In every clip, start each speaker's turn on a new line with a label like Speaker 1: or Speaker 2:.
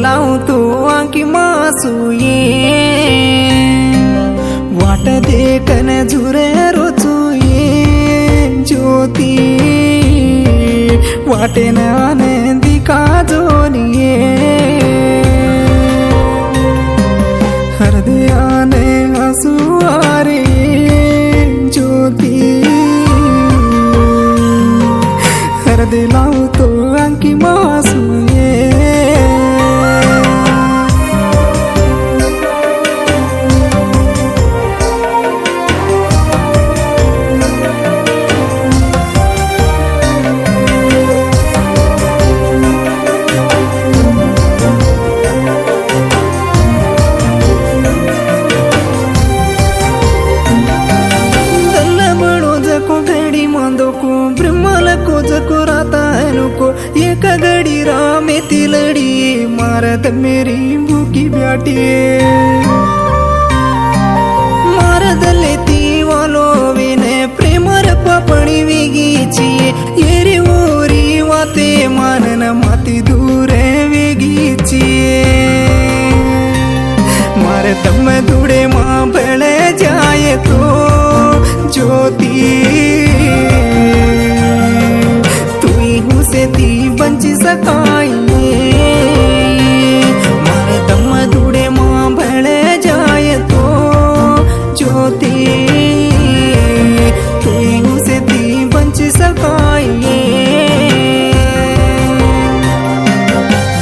Speaker 1: लावतो आंकी मासू ये वाट देखन झुरे रोचू ये ज्योती वाटेन आनंदी काजोनिये हृदयाने हसू आरे ज्योती हृदय लावतो आंकी मासू ये एक गड़ी रामे तिलड़ी मारत मेरी भूखी ब्याटी मारद लेती वालो विने प्रेमर पापणी वेगीची येरी ओरी वाते मानन माती दूरे वेगीची मारत में धुड़े माँ बड़े जाए तो ज्योति से ती बंची सकाइए मारे दम धूड़े माँ भले जाए तो ज्योति तू से ती बंची सकाइए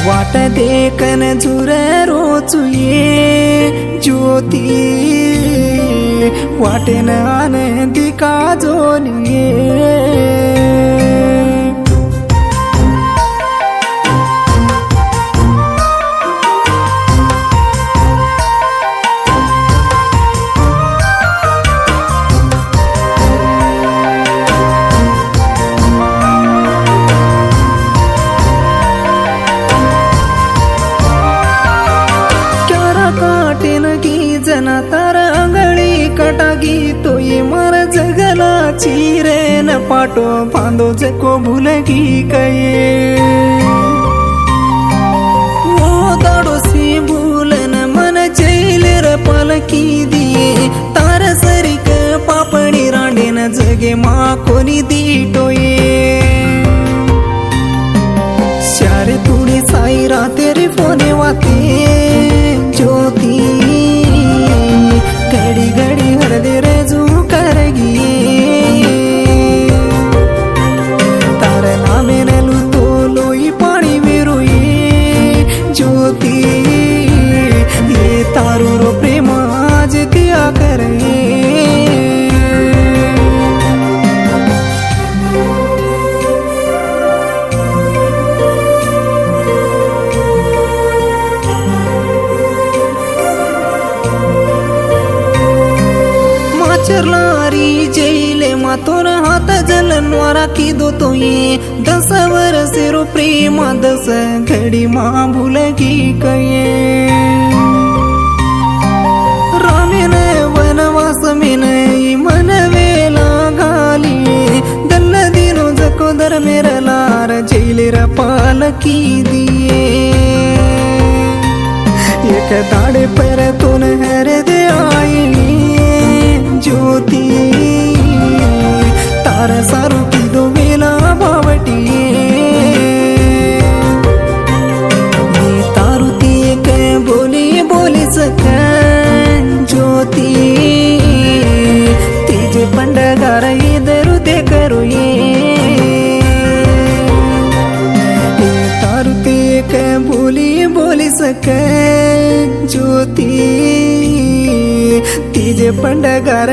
Speaker 1: वाट देखन झुरे रोचुये ज्योति वाटेन आनंदी काजोनिये जना तारा अंगड़ी कटागी तो ये मर जगला चीरे न पाटो बांधो जको भूलेगी कये वो दाड़ो सी भूलन मन चैलेर पलकी दिए तार सरी के पापड़ी रांडे न जगे माँ कोनी दी टोये शारे थोड़ी साई रातेरी फोने वाते ज्योति घड़ी घड़ी हृदय रेजू करगी तार नामे नलू तो लोई पानी मेरुए ज्योति ये तारू रो प्रेम आज दिया करे चरलारी जैले मातोर हाथ जलनवारा की दो तो ये 10 वर्ष रो प्रेम 10 घड़ी माँ भूलगी कये रामेन वनवास में नहीं मन वेला गाली दल दिनो जको दर मेरा लार जैले रा पालकी दिए एक दाड़े पर तुन हर दे आई ज्योति तार सारू की दो वेला बावटी ये तारू ती के बोली सक ज्योति तीजे पंडगार इधर दे करो ये तारू ती के बोली सक ज्योति तीजे पंडगार